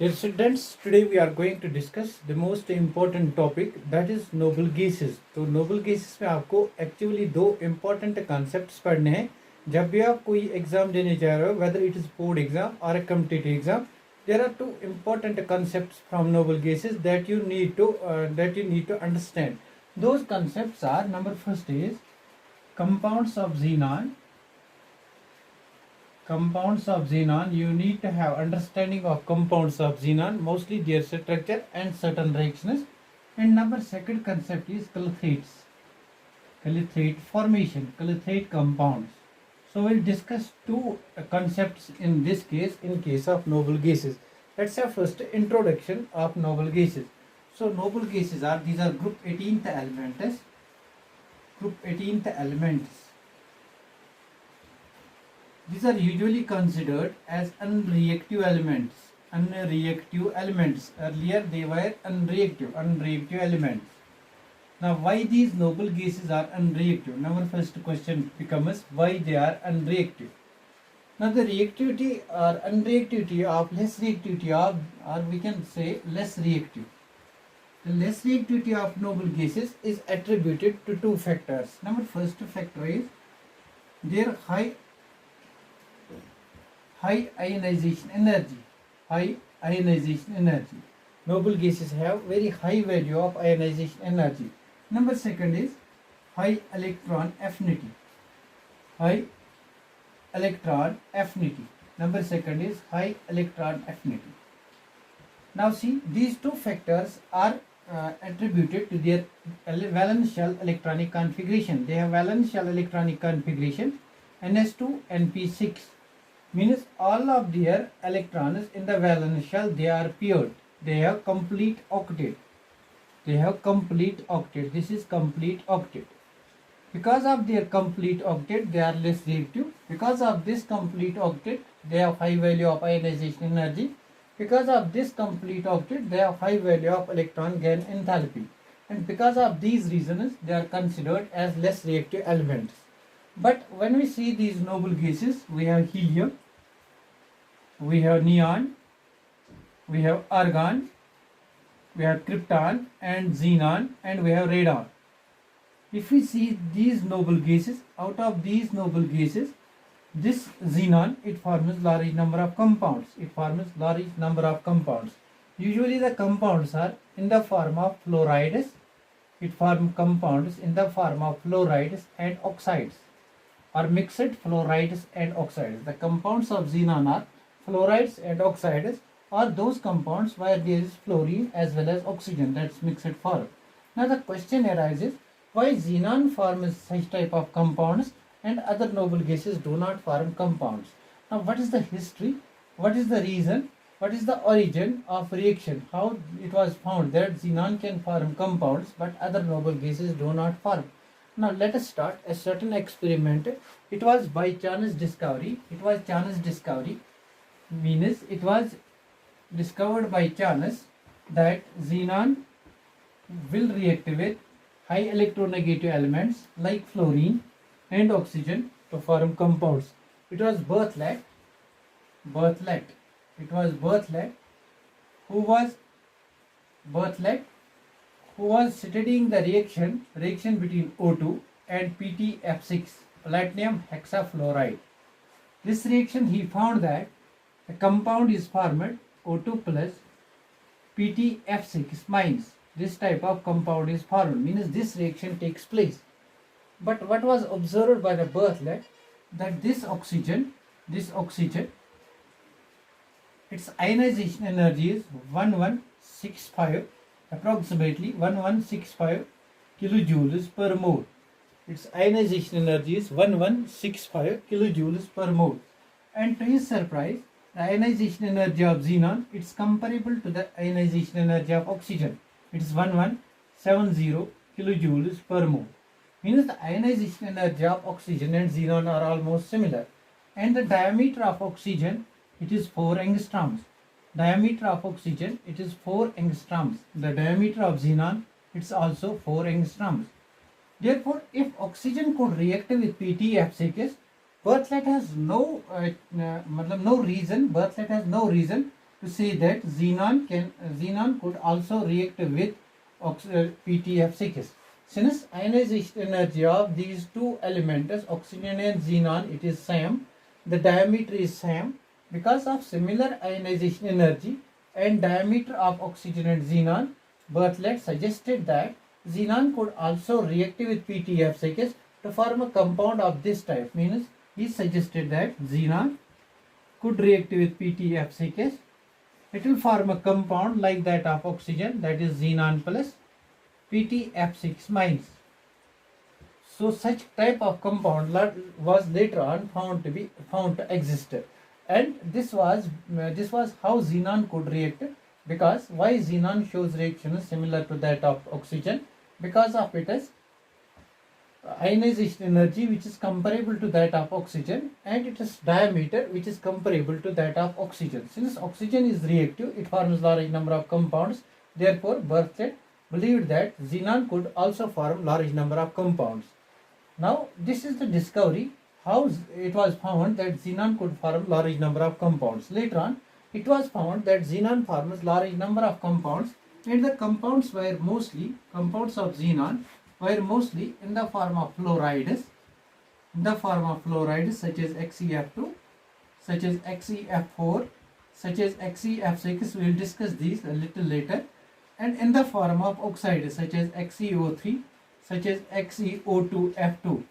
Dear students, today we are going to discuss the most important topic, that is noble gases. तो noble gases में आपको actually दो important concepts पढ़ने हैं. जब भी आप कोई एग्जाम देने जा रहे हो, whether it is board exam or a competitive exam, there are two important concepts from noble gases that you need to understand. Those concepts are, number first is compounds of xenon. You need to have understanding of compounds of xenon, mostly their structure and certain reactions. And number second concept is calithrate formation, calithrate compounds. So we'll discuss two concepts in this case, in case of noble gases. Let's have first introduction of noble gases. So noble gases are, these are group 18th elements. These are usually considered as unreactive elements. Earlier they were unreactive elements. Now why these noble gases are unreactive? Now our first question becomes why they are unreactive. Now the reactivity or unreactivity of less reactivity of, or we can say less reactive. The less reactivity of noble gases is attributed to two factors. Number first factor is their high ionization energy. Noble gases have very high value of ionization energy. Number second is high electron affinity. Number second is high electron affinity. Now see, these two factors are attributed to their valence shell electronic configuration. They have valence shell electronic configuration NS2 NP6. Means all of their electrons in the valence shell, they are paired. They have complete octet. This is complete octet. Because of their complete octet, they are less reactive. Because of this complete octet, they have high value of ionization energy. Because of this complete octet, they have high value of electron gain enthalpy. And because of these reasons, they are considered as less reactive elements. But when we see these noble gases, we have helium, we have neon, we have argon, we have krypton and xenon, and we have radon. If we see these noble gases, out of these noble gases, this xenon, it forms large number of compounds. Usually the compounds are in the form of fluorides. It forms compounds in the form of fluorides and oxides, or mixed fluorides and oxides. The compounds of xenon are fluorides and oxides, or those compounds where there is fluorine as well as oxygen, that's mixed form. Now the question arises, why xenon forms such type of compounds and other noble gases do not form compounds? Now what is the history? What is the reason? What is the origin of reaction? How it was found that xenon can form compounds but other noble gases do not form? Now let us start a certain experiment. It was by chance discovery. Means it was discovered by chance that xenon will react with high electronegative elements like fluorine and oxygen to form compounds. It was Berthollet. Who was studying the reaction between O2 and PtF6, platinum hexafluoride. This reaction, he found that a compound is formed, O2 plus PtF6 minus. This type of compound is formed, means this reaction takes place. But what was observed by the Berthollet, that this oxygen, its ionization energy is 1165, approximately 1165 kilojoules per mole. Its ionization energy is 1165 kilojoules per mole. And to his surprise, the ionization energy of xenon, it's comparable to the ionization energy of oxygen. It is 1170 kilojoules per mole. Means the ionization energy of oxygen and xenon are almost similar. And the diameter of oxygen, it is 4 angstroms. The diameter of xenon, it's also 4 angstroms. Therefore, if oxygen could react with PtF6, Berthollet has no reason to say that xenon could also react with PtF6. Since ionization energy of these two elements, oxygen and xenon, it is same, the diameter is same. Because of similar ionization energy and diameter of oxygen and xenon, Bartlett suggested that xenon could also react with PtF6 to form a compound of this type. Means he suggested that xenon could react with PtF6. It will form a compound like that of oxygen, that is xenon plus PtF6 minus. So such type of compound was later on found to exist, and this was how xenon could react. Because why xenon shows reaction similar to that of oxygen? Because of its ionization energy which is comparable to that of oxygen, and its diameter which is comparable to that of oxygen. Since oxygen is reactive, it forms large number of compounds. Therefore, Bartlett believed that xenon could also form large number of compounds. Now, this is the discovery how it was found that xenon could form large number of compounds. Later on, it was found that xenon forms large number of compounds, and the compounds of xenon were mostly in the form of fluorides, such as XeF2, such as XeF4, such as XeF6. We will discuss these a little later. And in the form of oxides such as XeO3, such as XeO2F2.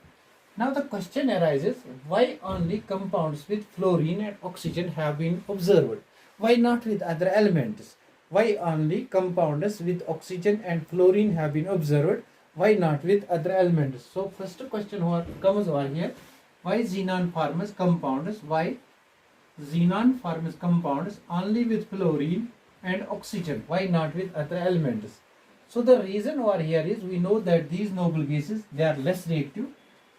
Now the question arises, why only compounds with fluorine and oxygen have been observed? Why not with other elements? Why only compounds with oxygen and fluorine have been observed? Why not with other elements? So first question comes over here, why xenon forms compounds? Why xenon forms compounds only with fluorine and oxygen? Why not with other elements? So the reason over here is, we know that these noble gases, they are less reactive.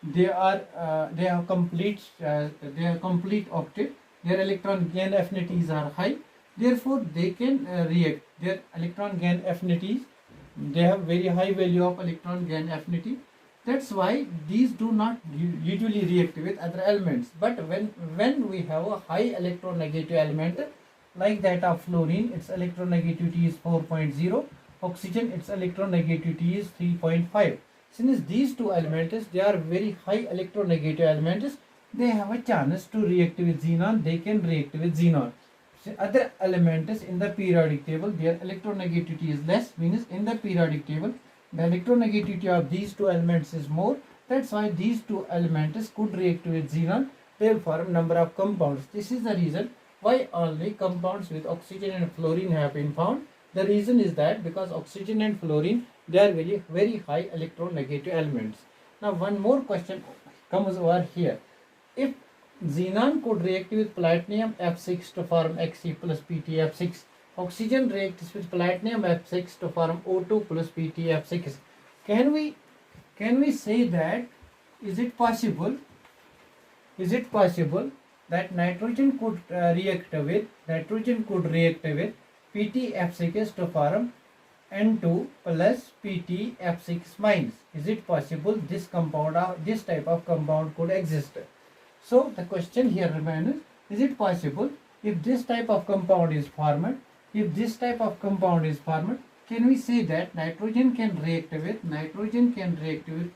They have complete octet. Their electron gain affinities are high. Therefore, they can react. Their electron gain affinities, they have very high value of electron gain affinity. That's why these do not usually react with other elements. But when we have a high electronegative element like that of fluorine, its electronegativity is 4.0. Oxygen, its electronegativity is 3.5. Since these two elements, they are very high electronegative elements, they have a chance to react with xenon. They can react with xenon. So other elements in the periodic table, their electronegativity is less. Means in the periodic table, the electronegativity of these two elements is more. That's why these two elements could react with xenon. They will form number of compounds. This is the reason why only compounds with oxygen and fluorine have been found. The reason is that because oxygen and fluorine, they are very high electronegative elements. Now one more question comes over here. If xenon could react with platinum F6 to form Xe plus PtF6, oxygen reacts with platinum F6 to form O2 plus PtF6, can we say that, is it possible that nitrogen could react with PtF6 to form N2 plus PtF6 minus? Is it possible this type of compound could exist? So the question here remains, is it possible if this type of compound is formed? Can we say that nitrogen can react with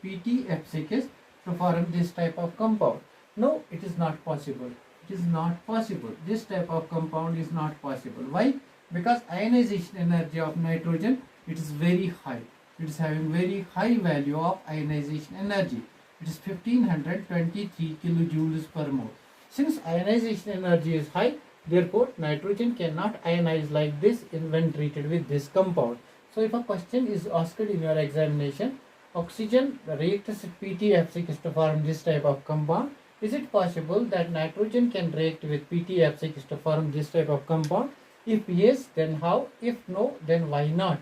PtF6 to form this type of compound? No, it is not possible. This type of compound is not possible. Why? Because ionization energy of nitrogen, it is very high. It is having very high value of ionization energy. It is 1523 kilojoules per mole. Since ionization energy is high, therefore nitrogen cannot ionize like this when treated with this compound. So if a question is asked in your examination, oxygen reacts with PtF6 to form this type of compound, is it possible that nitrogen can react with PtF6 to form this type of compound? If yes, then how? If no, then why not?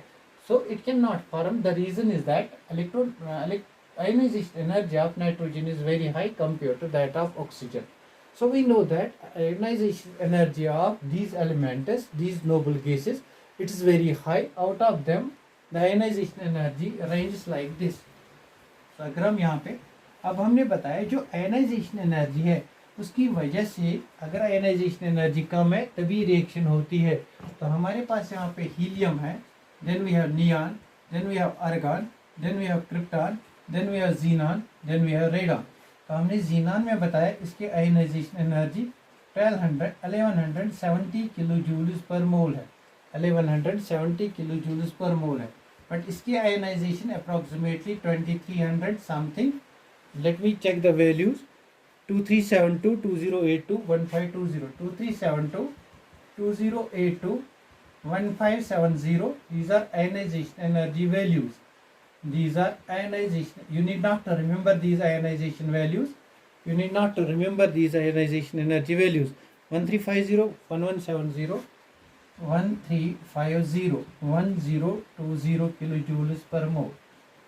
So it cannot form. The reason is that ionization energy of nitrogen is very high compared to that of oxygen. So we know that ionization energy of these elements, these noble gases, it is very high. Out of them, the ionization energy ranges like this. So अगर हम यहाँ पे अब हमने बताया जो ionization energy है उसकी वजह से अगर आयनाइजेशन एनर्जी कम है तभी रिएक्शन होती है। तो हमारे पास यहाँ पे हीलियम है, then we have neon, then we have argon, then we have krypton, then we have xenon, then we have radon. तो हमने जीनॉन में बताया इसकी ionization energy 1170 kilo joules per मोल है, 1170 किलो जूल्स पर मोल है। बट इसकी ionization approximately 2300 something. Let me check the values. 2372, 2082, 1520, 2372, 2082, 1570. These are ionization energy values. These are ionization. You need not to remember these ionization values. You need not to remember these ionization energy values. 1350, 1170, 1350, 1020 kilojoules per mole.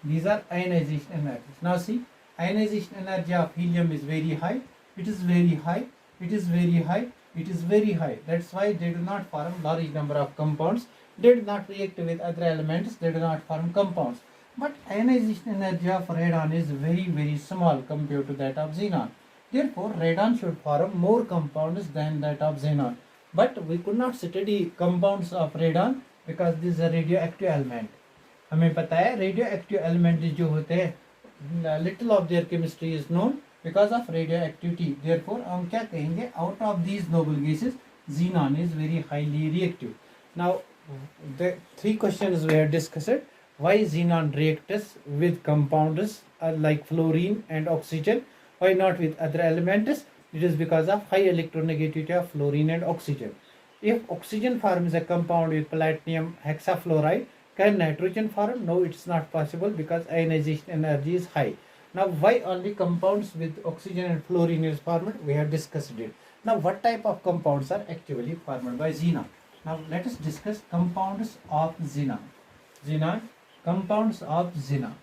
These are ionization energies. Now see, ionization energy of helium is very high. It is very high. It is very high. It is very high. That's why they do not form large number of compounds. They do not react with other elements. They do not form compounds. But ionization energy of radon is very, very small compared to that of xenon. Therefore, radon should form more compounds than that of xenon. But we could not study compounds of radon because this is a radioactive element. हमें पता है radioactive element जो होते हैं, little of their chemistry is known because of radioactivity. Therefore, हम क्या कहेंगे, out of these noble gases, xenon is very highly reactive. Now, the three questions we have discussed. Why xenon reacts with compounds like fluorine and oxygen? Why not with other elements? It is because of high electronegativity of fluorine and oxygen. If oxygen forms a compound with platinum hexafluoride, can nitrogen form? No, it's not possible because ionization energy is high. Now, why only compounds with oxygen and fluorine is formed? We have discussed it. Now, what type of compounds are actually formed by xenon? Now, let us discuss compounds of xenon. Compounds of xenon.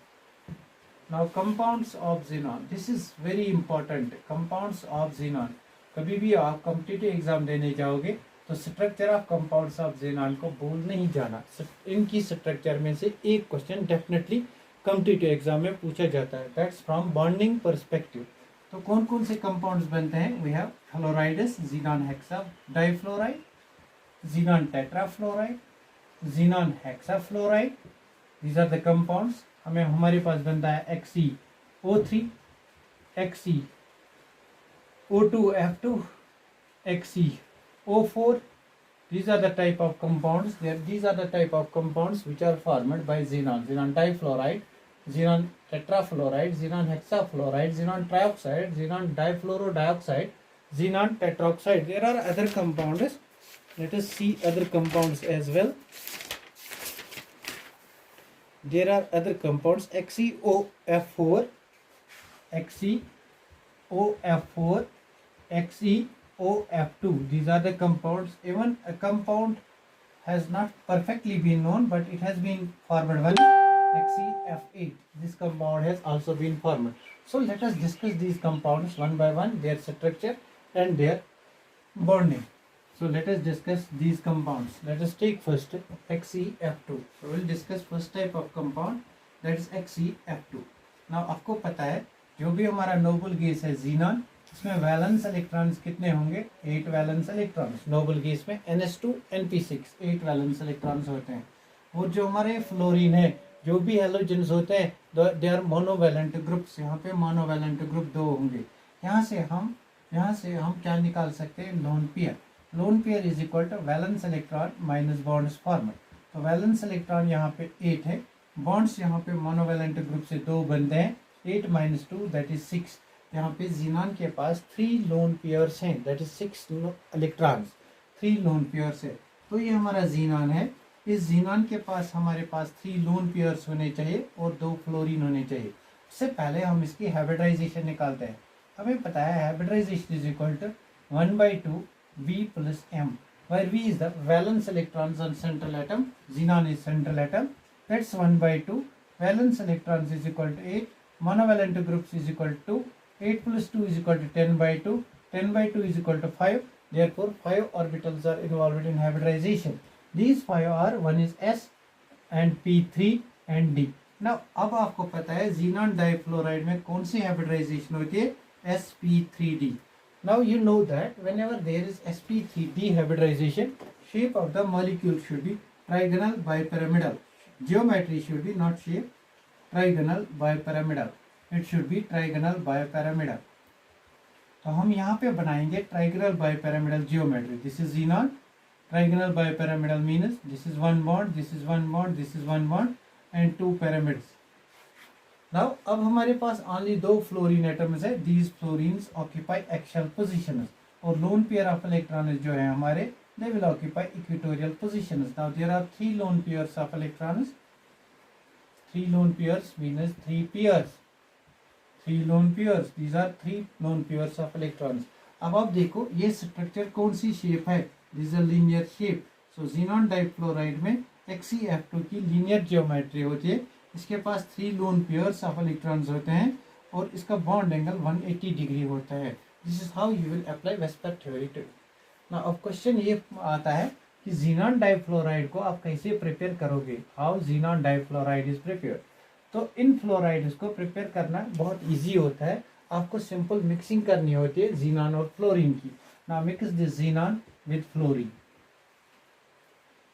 Now, compounds of xenon. This is very important. Compounds of xenon. कभी भी आप competitive exam देने जाओगे तो structure of compounds of xenon को भूल नहीं जाना। इनकी स्ट्रक्चर में से एक क्वेश्चन डेफिनेटली कॉम्पिटिटिव एग्जाम में पूछा जाता है। That's from bonding perspective. तो कौन कौन से कंपाउंड्स बनते हैं? We have fluorides, xenon hexa difluoride, xenon tetrafluoride, xenon hexafluoride. These are the compounds. हमें हमारे पास बनता है XeO3, XeO2F2, XeO4. These are the type of compounds. These are the type of compounds which are formed by xenon. Xenon difluoride, xenon tetrafluoride, xenon hexafluoride, xenon trioxide, xenon difluorodioxide, xenon tetroxide. There are other compounds. Let us see other compounds as well. There are other compounds. XeOF4, XeOF4, XeOF2. These are the compounds. Even a compound has not perfectly been known, but it has been formed. One XeF8. This compound has also been formed. So let us discuss these compounds one by one, their structure and their bonding. So let us discuss these compounds. Let us take first XeF2. So we will discuss first type of compound, that is XeF2. Now आपको पता है जो भी हमारा noble gas है xenon, उसमें valence electrons कितने होंगे? 8 वैलेंस इलेक्ट्रॉन्स। नोबल गैस में NH2 NP6 8 वैलेंस इलेक्ट्रॉन्स होते हैं। और जो हमारे फ्लोरीन है, जो भी हेलोजेंस होते हैं, दे आर मोनोवैलेंट ग्रुप्स। यहाँ पे मोनोवैलेंट ग्रुप 2 होंगे। यहाँ से हम क्या निकाल सकते हैं? Lone pair. Lone pair is equal to valence electron minus bonds formed. तो वैलेंस इलेक्ट्रॉन यहाँ पे 8 है, बॉन्ड्स यहाँ पे मोनोवैलेंट ग्रुप से 2 बनते हैं, 8 minus 2 दैट इज 6। यहाँ पे xenon के पास 3 लोन पेयर्स हैं, that is 6 electrons, 3 lone pairs है। तो ये हमारा xenon है। इस xenon के पास हमारे पास 3 लोन पेयर्स होने चाहिए और 2 फ्लोरीन होने चाहिए। उससे पहले हम इसकी हाइब्रिडाइजेशन निकालते हैं। हमें पता है hybridization is equal to 1/2 V plus M, where V is the valence electrons on central atom, xenon is central atom, that's 1/2. Valence electrons is equal to 8, monovalent groups is equal to 8 plus 2 is equal to 10/2, 10/2 is equal to 5, therefore 5 orbitals are involved in hybridization. These 5 are, one is S and P3 and D. Now अब आपको पता है xenon difluoride में कौन सी hybridization होती है? sp3d। Now you know that whenever there is sp3 dehybridization, shape of the molecule should be trigonal bipyramidal. Geometry should be not shape trigonal bipyramidal. It should be trigonal bipyramidal. तो हम यहाँ पे बनाएंगे trigonal bipyramidal geometry. This is xenon. Trigonal bipyramidal means this is one bond, this is one bond, this is one bond, and two pyramids. Now अब हमारे पास only दो fluorine atoms है. These fluorines occupy axial positions. और lone pair of electrons जो है हमारे, they will occupy equatorial positions. Now there are three lone pairs of electrons. Three lone pairs means three pairs. Three lone pairs. These are three lone pairs of electrons. अब आप देखो ये structure कौन सी shape है. This is a linear shape. So xenon difluoride में XeF2 की linear geometry होती है. इसके पास three lone pairs of electrons होते हैं और इसका बॉन्ड एंगल 180 डिग्री होता है. This is how you will apply VSEPR theory too. Now अब क्वेश्चन ये आता है कि xenon डाइफ्लोराइड को आप कैसे प्रिपेयर करोगे. How xenon difluoride is prepare. तो इन फ्लोराइड्स को प्रिपेयर करना बहुत इजी होता है. आपको सिंपल मिक्सिंग करनी होती है xenon और फ्लोरीन की. Now mix this xenon with fluorine.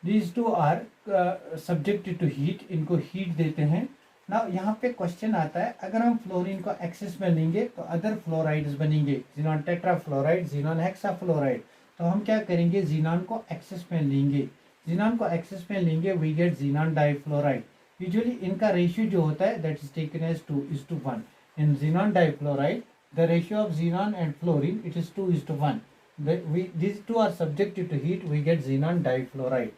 These two are subjected to heat. इनको हीट देते हैं. ना यहाँ पे क्वेश्चन आता है, अगर हम फ्लोरीन को एक्सेस में लेंगे तो अदर फ्लोराइड्स बनेंगे. xenon tetrafluoride, xenon hexafluoride. तो हम क्या करेंगे, xenon को एक्सेस में लेंगे. xenon को एक्सेस में लेंगे, we get xenon difluoride. Usually इनका रेशियो जो होता है that is taken as 2:1. In xenon difluoride the ratio of xenon and fluorine it is 2:1. These two are subjected to heat, we get xenon difluoride.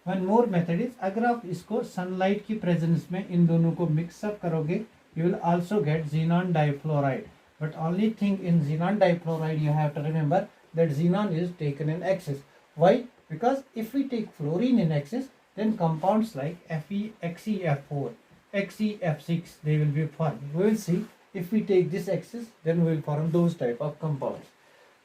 One more method is, अगर आप इसको sunlight की presence में इन दोनों को mix up करोगे, you will also get xenon difluoride. But only thing in xenon difluoride you have to remember that xenon is taken in excess. Why? Because if we take fluorine in excess, then compounds like Fe, XeF4, XeF6 they will be formed. We will see if we take this excess, then we will form those type of compounds.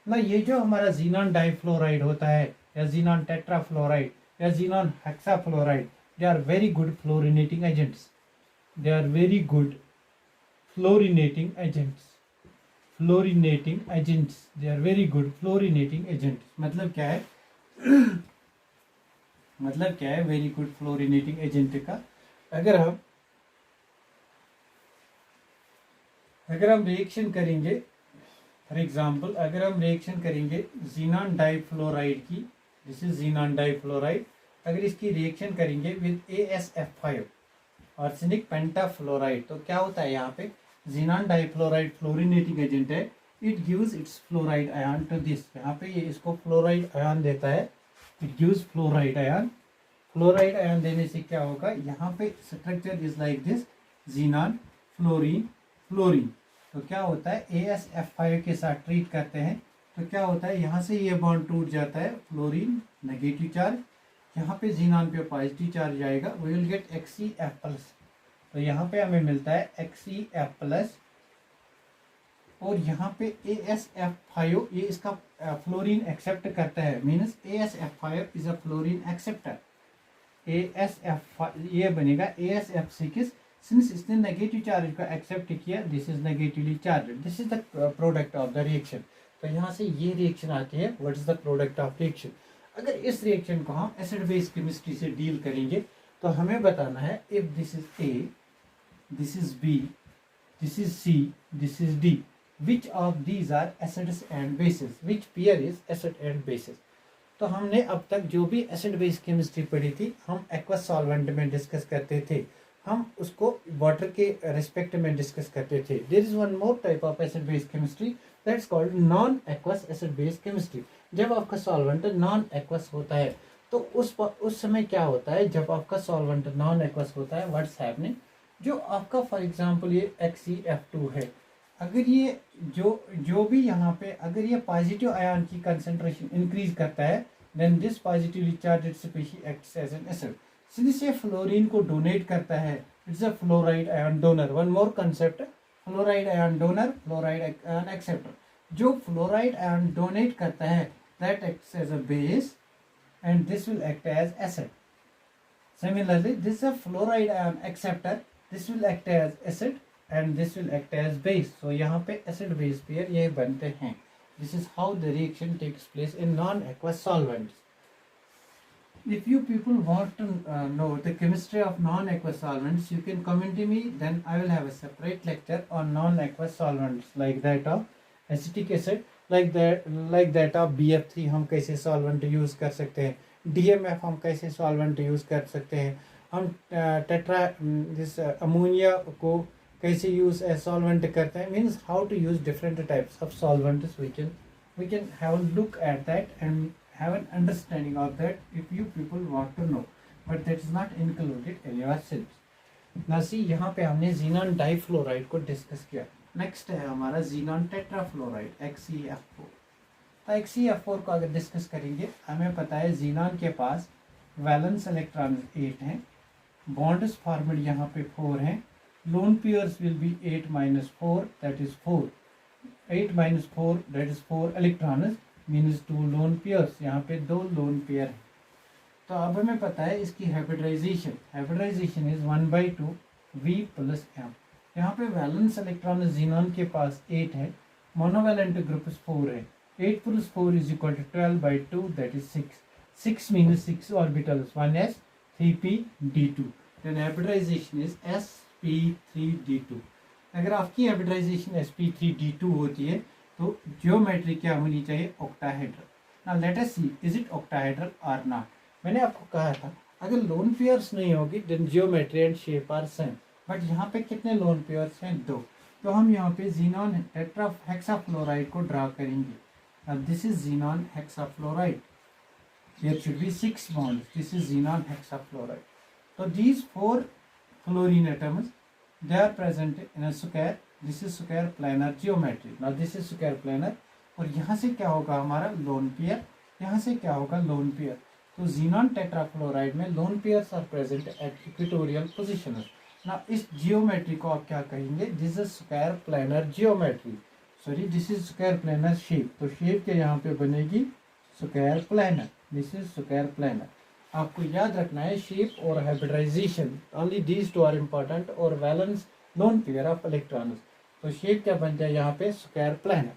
ना ये जो हमारा xenon difluoride होता है या xenon tetrafluoride या xenon hexafluoride, they are very good fluorinating agents. They are very good fluorinating agents. Fluorinating agents. They are very good fluorinating agents. मतलब क्या है? मतलब क्या है वेरी गुड फ्लोरिनेटिंग एजेंट का? अगर हम रिएक्शन करेंगे, फॉर एग्जांपल अगर हम रिएक्शन करेंगे xenon डाइफ्लोराइड की, दिस इज xenon डाइफ्लोराइड, अगर इसकी रिएक्शन करेंगे विद AsF5 आर्सेनिक पेंटाफ्लोराइड, तो क्या होता है यहाँ पे, xenon डाइफ्लोराइड फ्लोरिनेटिंग एजेंट है. It gives its fluoride ion to this. यहाँ पे ये इसको फ्लोराइड आयन देता है. It gives fluoride ion. Fluoride ion देने से क्या होगा, यहाँ पे structure is like this, xenon fluorine fluorine. तो क्या होता है, AsF5 के साथ ट्रीट करते हैं तो क्या होता है, यहाँ से ये बॉन्ड टूट जाता है, फ्लोरीन नेगेटिव चार्ज, यहाँ पे xenon पे पॉजिटिव चार्ज आएगा, वी विल गेट XeF+. तो यहाँ पे हमें मिलता है XeF+. और यहाँ पे AsF5 ये इसका फ्लोरीन एक्सेप्ट करता है, means AsF5 is a fluorine acceptor. AsF5 ये बनेगा AsF6. सिंस इसने नेगेटिव चार्ज को एक्सेप्ट किया, this is negatively charge. This is the product of the reaction. तो यहाँ से ये रिएक्शन आती है. What is the product of reaction? अगर इस रिएक्शन को हम एसिड बेस केमिस्ट्री से डील करेंगे तो हमें बताना है, if this is A, this is B, this is C, this is D, which of these are acids and bases, which pair is acid and bases. तो हमने अब तक जो भी एसिड बेस केमिस्ट्री पढ़ी थी, हम एक्वस सॉल्वेंट में डिस्कस करते थे, हम उसको वाटर के रिस्पेक्ट में डिस्कस करते थे. There is one more type of acid base chemistry that's called non aqueous acid base chemistry. जब आपका सॉल्वेंट नॉन एक्वस होता है तो उस समय क्या होता है, जब आपका सॉल्वेंट नॉन एक्वस होता है, व्हाट्स हैपनिंग, जो आपका फॉर एग्जांपल ये XeF2 है, अगर ये जो भी यहाँ पे अगर ये पॉजिटिव आयन की कंसेंट्रेशन इंक्रीज करता है, then this positively charged species acts as an acid. Since ये फ्लोरीन को डोनेट करता है, it's a fluoride ion donor. One more concept, fluoride ion donor, fluoride ion acceptor. जो फ्लोराइड आयन डोनेट करता है that acts as a base and this will act as acid. Similarly this a fluoride ion acceptor, this will act as acid and this will act as base. So यहाँ पे acid base pair ये बनते हैं. This is how the reaction takes place in non-aqueous solvents. If you people want to know the chemistry of non-aqueous solvents, you can comment to me. Then I will have a separate lecture on non-aqueous solvents, like that of acetic acid, like that of BF3 हम कैसे solvent use कर सकते हैं, DMF हम कैसे solvent use कर सकते हैं, हम this ammonia को कैसे use as solvent करते हैं. Means how to use different types of solvents. We can have a look at that and have an understanding of that if you people want to know, but that is not included in your syllabus. Now see, यहाँ पे हमने xenon difluoride को discuss किया. Next है हमारा xenon tetrafluoride XeF4. तो XeF4 को अगर डिस्कस करेंगे, हमें पता है xenon के पास वैलेंस इलेक्ट्रॉन 8 हैं, बॉन्ड्स फॉर्मेड यहाँ पे 4 हैं, lone pairs will be 8 minus 4, that is 4. 8 minus 4, that is 4 electrons, means 2 lone pairs. यहाँ पे 2 लोन पेयर है. तो अब हमें पता है इसकी hybridisation is 1/2 V plus M. यहाँ पे वैलेंस इलेक्ट्रॉन xenon के पास 8 है, मोनोवैलेंट ग्रुप 4 है. 8 plus 4 is equal to 12/2, that is 6. 6 means 6 orbitals, 1s 3p_d2. then hybridization is sp3d2. अगर आपकी हाइब्रिडाइजेशन sp3d2 होती है तो जियोमेट्री क्या होनी चाहिए, octahedral. Now let us see is it octahedral और नॉट. मैंने आपको कहा था अगर लोन पेयर्स नहीं होगी then geometry and shape are same, but यहाँ पे कितने लोन पेयर्स हैं, 2. तो हम यहाँ पे xenon हेक्साफ्लोराइड को ड्रा करेंगे. अब this is xenon hexafluoride, here should be 6 bonds. This is xenon hexafluoride. तो these 4 fluorine atoms they are present in a square. This is square planar geometry. Now this is square planar. और यहाँ से क्या होगा हमारा lone pair, यहाँ से क्या होगा लोन पेयर. तो xenon टेट्राफ्लोराइड में lone pairs are present at equatorial position. ना इस जियोमेट्री को आप क्या कहेंगे, this is square planar geometry. Sorry, this is square planar shape. तो शेप के यहाँ पे बनेगी square planar. This is square planar. आपको याद रखना है शेप और hybridisation, only these two are important, और valence lone pair of electrons. तो शेप क्या बन जाए यहाँ पे, स्क्वायर प्लानर.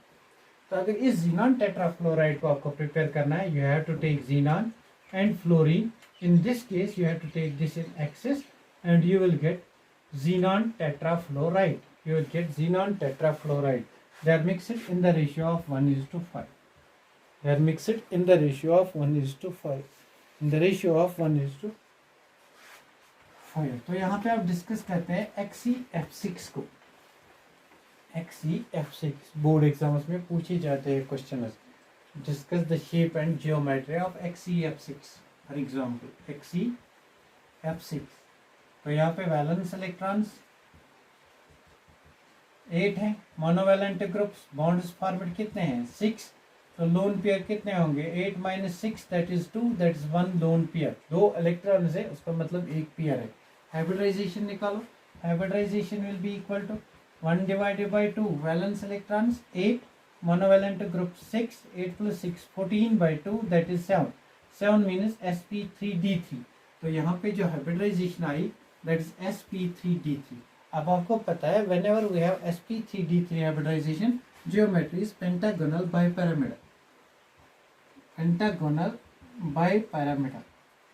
तो अगर इस xenon टेट्राफ्लोराइड को आपको प्रिपेयर करना है, you have to take xenon and fluorine. In this case you have to take this in excess and you will get xenon tetrafluoride. You will get xenon tetrafluoride. They are mixed in the ratio of 1:5. They are mixed in the ratio of 1:5. In the ratio of 1:5. तो यहाँ पे आप discuss करते हैं XeF6 को. XeF6 board exams में पूछे जाते हैं question. Discuss the shape and geometry of XeF6. For example XeF6. तो यहाँ पे वैलेंस इलेक्ट्रॉन्स 8 हैं, मोनोवैलेंट ग्रुप्स, बॉन्ड्स फॉर्मेड कितने हैं, 6. तो लोन पेयर कितने होंगे, 8 minus 6, that is 2, that is 1 lone pair. 2 electron है, उसका मतलब 1 पेयर है. हाइब्रिडाइजेशन निकालो. Hybridization will be equal to 1 divided by 2 valence electrons 8, monovalent group 6, 8 plus 6 14/2, that is 7. 7 means sp3d3. तो यहाँ पे जो hybridisation I that is sp3d3. अब आपको पता है whenever we have sp3d3 hybridization, geometry is pentagonal bipyramidal. Pentagonal bipyramidal.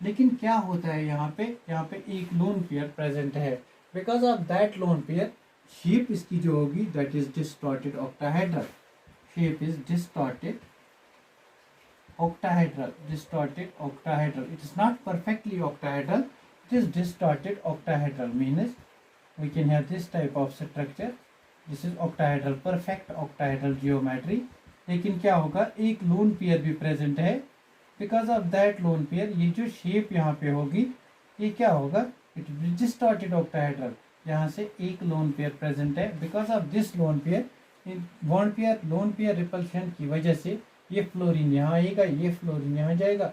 लेकिन क्या होता है यहाँ पे एक लोन पेयर प्रेजेंट है. Because of that lone pair shape इसकी जो होगी that is distorted octahedral. Shape is distorted octahedral. It is not perfectly octahedral, it is distorted octahedral. Means we can have this type of structure. This is octahedral, perfect octahedral geometry. लेकिन क्या होगा, एक lone pair भी present है. Because of that lone pair ये जो shape यहाँ पे होगी ये क्या होगा, इट विल डिस्टॉर्टेड ऑक्टाहेड्रल. यहाँ से एक लोन पेयर प्रेजेंट है. Because of this loan pair lone pair repulsion की वजह से ये फ्लोरीन यहाँ आएगा, ये फ्लोरीन यहाँ जाएगा.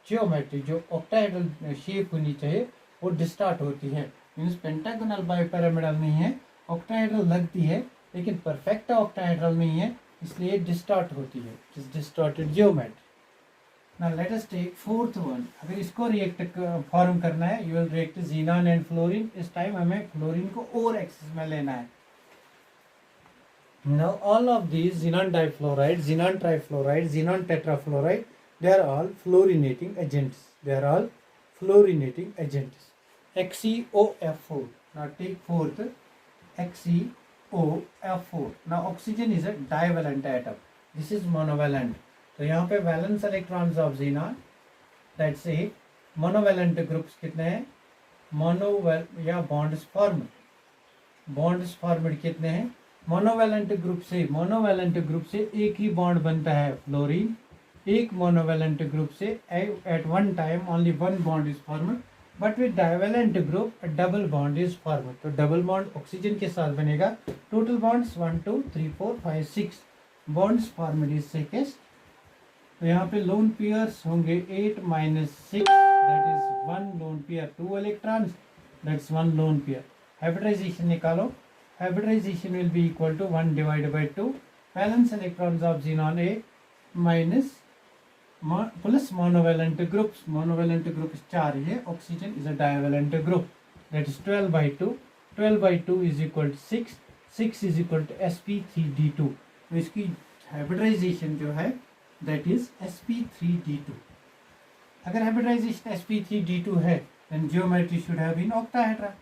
जियोमेट्री जो ऑक्टाहेड्रल शेप होनी चाहिए वो डिस्टॉर्ट होती है. मीन्स पेंटागोनल बाइपैरामिडल नहीं है, ऑक्टाहेड्रल लगती है लेकिन परफेक्ट ऑक्टाहेड्रल नहीं है, इसलिए डिस्टॉर्ट होती है. Distorted geometry. Now let us take fourth one. अगर इसको रिएक्ट फॉर्म करना है, you will react xenon and fluorine. इस टाइम हमें फ्लोरीन को और एक्सिस में लेना है. Now all of these xenon difluoride, xenon trifluoride, xenon tetrafluoride, they are all fluorinating agents. They are all fluorinating agents. XeOF4. Now take fourth, XeOF4. Now oxygen is a divalent atom. This is monovalent. तो यहाँ पे valence electrons of xenon, that's it. Monovalent groups कितने हैं? या bonds formed कितने हैं? Monovalent group से एक ही बॉन्ड बनता है फ्लोरीन. एक मोनोवैलेंट ग्रुप से at one time only one bond is formed, but with divalent group double bond is formed. तो डबल बॉन्ड ऑक्सीजन के साथ बनेगा. Total bonds 1 2 3 4 5 6 bonds formed is six. तो यहाँ पे लोन पेयर्स होंगे 8 - 6, that is 1 lone pair, 2 electrons, that's 1 lone pair. Hybridization निकालो. Hybridization will be equal to 1 divided by 2 valence electrons of xenon A minus plus monovalent groups. Monovalent group 4 है. Oxygen is a divalent group. That is 12 by 2. 12 by 2 is equal to 6. 6 is equal to sp3d2. तो इसकी hybridization जो है that is sp3d2. अगर hybridization sp3d2 है then geometry should have been octahedra.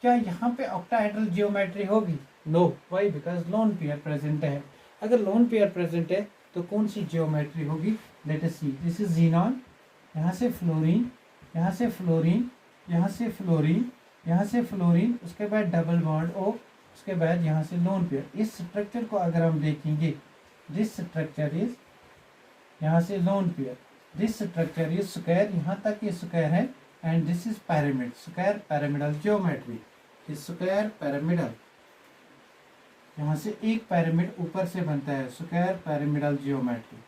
क्या यहाँ पे ऑक्टाहेड्रल जियोमेट्री होगी? No. Why? Because lone pair present है. अगर लोन पेयर प्रेजेंट है तो कौन सी जियोमेट्री होगी? Let us see. This is xenon, यहाँ से फ्लोरीन, यहाँ से फ्लोरीन, यहाँ से फ्लोरीन, यहाँ से फ्लोरीन, उसके बाद डबल बॉन्ड O, उसके बाद यहाँ से लोन पेयर. इस स्ट्रक्चर को अगर हम देखेंगे, दिस स्ट्रक्चर इज यहाँ से lone pair, this structure is square, यहाँ तक ये स्क्वायर है, and this is pyramid, square pyramidal geometry. Square pyramidal, यहाँ से एक पैरामिड ऊपर से बनता है, square pyramidal geometry.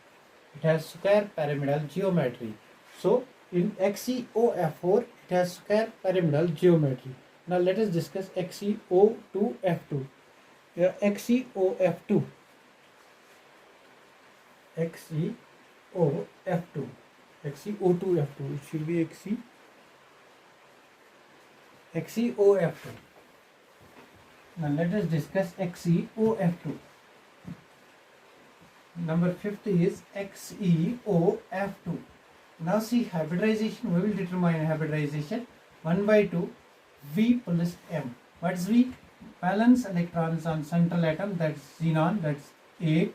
It has square pyramidal geometry. So in XeOF4 it has square pyramidal geometry. Now let us discuss XeO2F2. XeOF2, XeOF2, XeO2F2. It should be XeOF2. Now let us discuss XeOF2. Number 50 is XeOF2. Now see hybridization. We will determine hybridization 1 by 2 V plus M. What is V? Valence electrons on central atom, that's xenon, that's 8,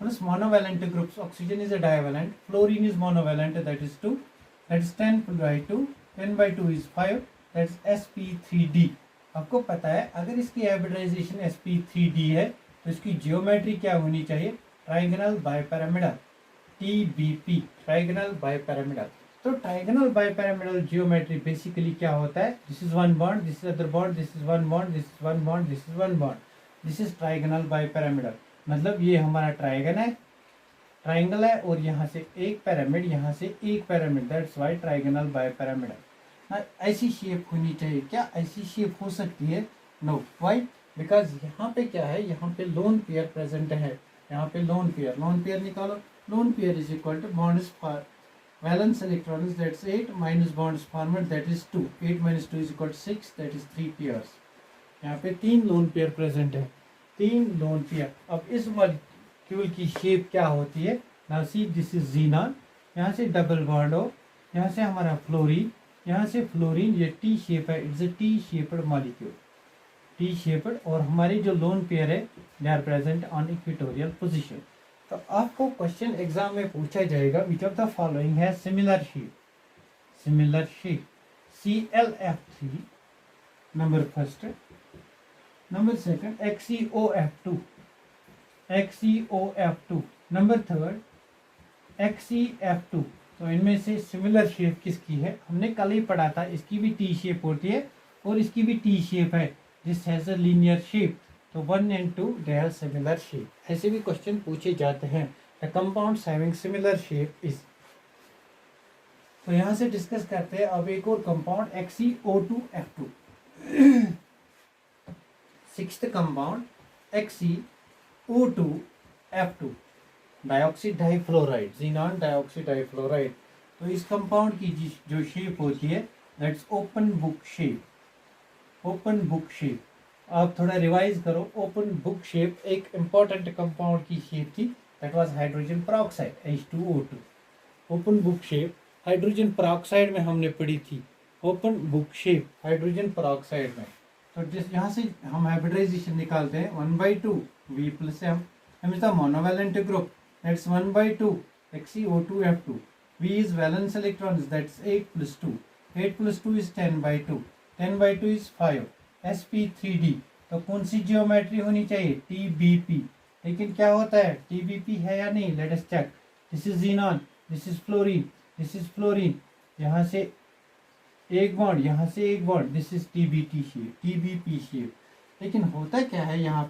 plus monovalent groups. Oxygen is a divalent, fluorine is monovalent, that is 2, that is 10 by 2, 10 by 2 is 5, that's sp3d. आपको पता है अगर इसकी hybridisation sp3d है तो इसकी geometry क्या होनी चाहिए? Trigonal bipyramidal, TBP, trigonal bipyramidal. तो ट्राइगोनल बाइपैरामिडल जियोमेट्री बेसिकली क्या होता है? This is one bond, this is other bond, this is one bond, this is one bond, this is one bond. This is trigonal bipyramidal. मतलब ये हमारा ट्राइगन है, triangle है, और यहाँ से एक पैरामिड, यहाँ से एक पैरामिड, दैट्स वाई ट्राइगोनल बाइपैरामिडल. ऐसी शेप होनी चाहिए. क्या ऐसी शेप हो सकती है? नो. वाई? बिकॉज यहाँ पे क्या है? यहाँ पे लोन पेयर प्रेजेंट है. यहाँ पे लोन पेयर निकालो. Lone pair is equal to bonds for valence electrons, that's 8 minus bonds formed, that is 2. 8 - 2 is equal to 6, that is 3 pairs. यहाँ पे 3 लोन पेयर प्रेजेंट है, 3 लोन पेयर. अब इस molecule की शेप क्या होती है? Now see, this is xenon, यहाँ से डबल बॉन्ड हो, यहाँ से हमारा फ्लोरीन, यहाँ से फ्लोरीन, ये टी शेप है. It's a T shaped molecule, T shaped. और हमारी जो लोन पेयर है they are present on equatorial position. तो आपको क्वेश्चन एग्जाम में पूछा जाएगा विच ऑफ द फॉलोइंग है similar shape? ClF3 number first. Number second XeOF2 number third XeF2. तो इनमें से सिमिलर शेप किसकी है? हमने कल ही पढ़ा था, इसकी भी टी शेप होती है और इसकी भी टी शेप है. This has a linear shape. तो 1 and 2 they have similar shape. ऐसे भी क्वेश्चन पूछे जाते हैं. The compounds having similar shape is. तो यहाँ से डिस्कस करते हैं अब एक और compound XeO2F2. Sixth compound XeO2F2, dioxide difluoride, xenon dioxide difluoride. तो इस कंपाउंड की जो शेप होती है दैट्स ओपन बुक शेप. आप थोड़ा रिवाइज करो। ओपन बुक शेप एक इंपॉर्टेंट कंपाउंड की शेप थी, that was hydrogen peroxide H2O2। Open book shape hydrogen peroxide में हमने पढ़ी थी। Open book shape hydrogen peroxide में, तो जिस यहाँ से हम हाइब्रिडाइजेशन निकालते हैं 1/2 V plus M is the monovalent group, that's 1/2 XeO2F2। V is valence electrons, that's 8 plus 2, 8 plus 2 is 10/2, 10/2 is 5। sp3d, तो कौन सी जियोमेट्री होनी चाहिए? TBP। लेकिन क्या होता है, TBP है या नहीं? Let us check. This is xenon, this is fluorine, this is fluorine, यहाँ से एक बॉन्ड, यहाँ से एक bond, this is TBT shape, TBP shape. लेकिन होता क्या है यहाँ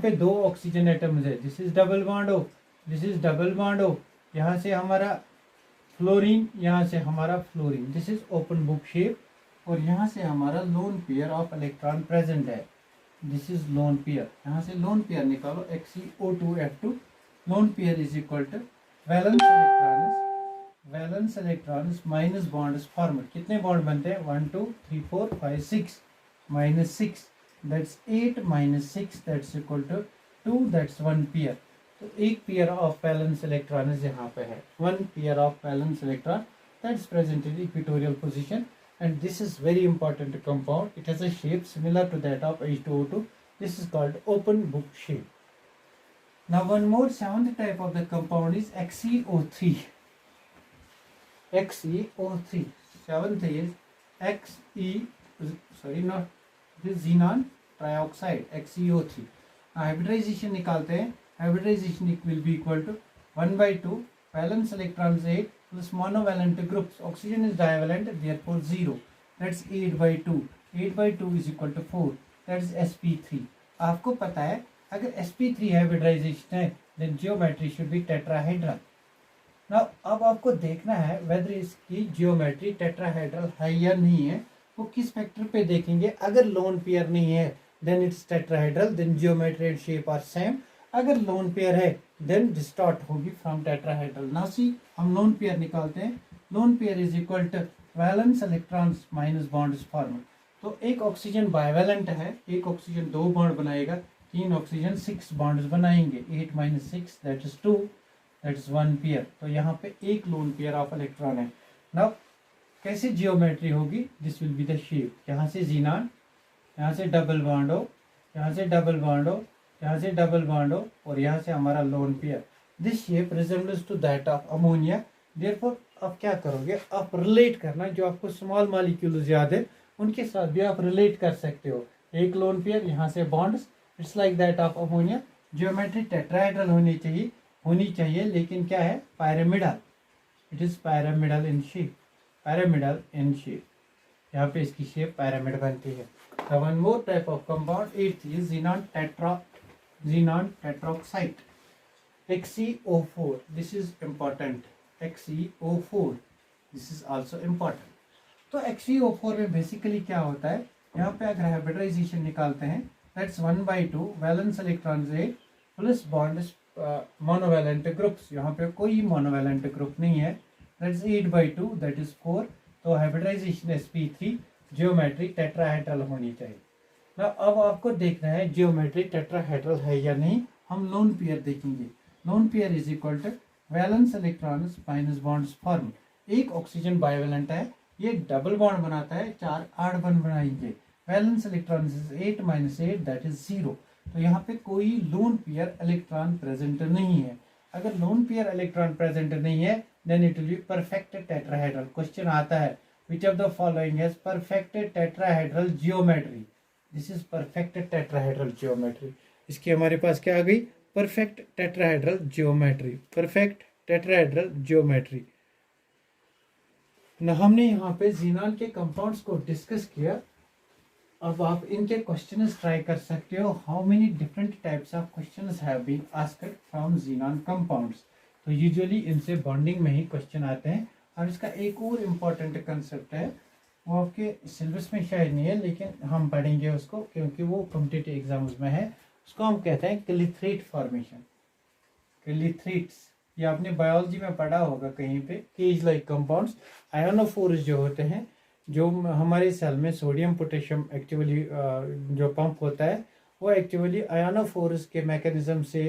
पे दो ऑक्सीजन एटम्स है, this is double bond O, this is double bond O, यहाँ से हमारा फ्लोरीन, यहाँ से हमारा fluorine, this is open book shape. और यहाँ से हमारा lone pair of electron present है, दिस इज लोन पेयर। यहाँ से लोन पेयर निकालो, XeO2F2। Lone pair is equal to valence electrons minus bonds formed. कितने बॉन्ड बनते हैं? 1 2 3 4 5 6 minus 6, that's 8 minus 6, that's equal to 2, that's 1 pair. तो एक pair of valence electrons यहाँ पे है, 1 pair of valence electron that's present in equatorial position. And this is very important compound. It has a shape similar to that of H2O2. This is called open book shape. Now one more seventh type of the compound is XeO3. XeO3. Seventh is this is xenon trioxide, XeO3. Hybridization निकालते हैं, hybridization will be equal to 1/2 valence electrons 8 plus monovalent groups. Oxygen is divalent, therefore 0. That's 8/2. 8/2 is equal to 4. That's sp3. आपको पता है अगर sp3 hybridization है then geometry should be tetrahedral. Now अब आपको देखना है whether इसकी geometry tetrahedral है या नहीं है। वो किस फैक्टर पे देखेंगे? अगर लोन पेयर नहीं है then it's tetrahedral, then geometry and shape are same. अगर लोन पेयर है देन डिस्टॉर्ट होगी फ्रॉम टेट्राहेड्रल। नाउ सी हम लोन पेयर निकालते हैं। Lone pair is equal to valence electrons minus bonds formed. तो एक ऑक्सीजन बाइवैलेंट है, एक ऑक्सीजन 2 बॉन्ड बनाएगा, 3 ऑक्सीजन 6 बॉन्ड्स बनाएंगे, 8 minus 6 that is 2, that is 1 pair. तो यहाँ पे एक लोन पेयर ऑफ इलेक्ट्रॉन है। नाउ कैसे जियोमेट्री होगी? This will be the shape. यहाँ से जीनॉन, यहाँ से डबल बॉन्ड हो, यहाँ से डबल बॉन्ड हो, यहाँ से डबल बॉन्ड हो, और यहाँ से हमारा lone pair. This shape resembles to that of ammonia. Therefore आप क्या करोगे? आप रिलेट करना, जो आपको स्मॉल मॉलिक्यूल्स याद है उनके साथ भी आप रिलेट कर सकते हो। एक लोन पेयर, यहाँ से bonds, it's like that of ammonia. Geometry tetrahedral होनी चाहिए, लेकिन क्या है? Pyramidal. It is pyramidal in shape, pyramidal in shape. यहाँ पे इसकी शेप पिरामिड बनती है। One more type of compound, eighth is xenon tetroxide, XeO4. This is important. XeO4, this is also important. तो XeO4 में बेसिकली क्या होता है? यहाँ पे अगर हाइब्रिडाइजेशन निकालते हैं, that's 1/2 valence electrons 8 plus bonds monovalent groups. यहाँ पे कोई मोनोवैलेंट ग्रुप नहीं है, that's 8/2, that is 4। तो हाइब्रिडाइजेशन sp3, जियोमेट्री टेट्राहेड्रल होनी चाहिए। ना अब आपको देखना है जियोमेट्री टेट्राहेड्रल है या नहीं। हम लोन पेयर देखेंगे। Lone pair is equal to valence electrons minus bonds form. एक ऑक्सीजन बाइवैलेंट है, ये डबल बॉन्ड बनाता है, 4 8 बॉन्ड बनाएंगे। Valence electrons is 8 minus 8, that is 0। तो यहाँ पे कोई लोन पेयर इलेक्ट्रॉन प्रेजेंट नहीं है। अगर लोन पेयर इलेक्ट्रॉन प्रेजेंट नहीं है then it will be perfect tetrahedral. Question आता है which of the following has perfect tetrahedral geometry? This is perfect tetrahedral geometry. इसकी हमारे पास क्या आ गई? Perfect tetrahedral geometry, perfect tetrahedral geometry. ना हमने यहाँ पे जीनॉन के कंपाउंड्स को डिस्कस किया। अब आप इनके क्वेश्चंस ट्राई कर सकते हो। How many different types of questions have been asked from xenon compounds. तो यूजुअली इनसे बॉन्डिंग में ही क्वेश्चन आते हैं। और इसका एक और इम्पॉर्टेंट कंसेप्ट है, वो आपके सिलेबस में शायद नहीं है लेकिन हम पढ़ेंगे उसको क्योंकि वो कॉम्पिटिटिव एग्जाम्स में है। उसको हम कहते हैं क्लिथरेट फॉर्मेशन। क्लिथरेट्स, ये आपने बायोलॉजी में पढ़ा होगा कहीं पे। केज लाइक कंपाउंड्स, आयोनोफोर्स जो होते हैं जो हमारे सेल में सोडियम पोटेशियम एक्चुअली जो पंप होता है वो एक्चुअली आयोनोफोरस के मैकेनिज्म से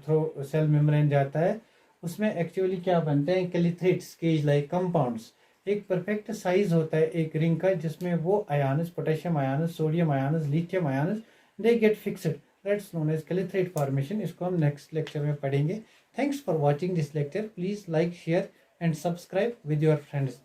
थ्रू सेल मेम्ब्रेन जाता है। उसमें एक्चुअली क्या बनते हैं, कैलिथ्रेट्स केज लाइक कंपाउंड्स। एक परफेक्ट साइज होता है एक रिंग का जिसमें वो ions, potassium ions, sodium ions, lithium ions, they get fixed, that's known as clathrate formation. इसको हम नेक्स्ट लेक्चर में पढ़ेंगे। Thanks for watching this lecture. Please like, share and subscribe with your friends.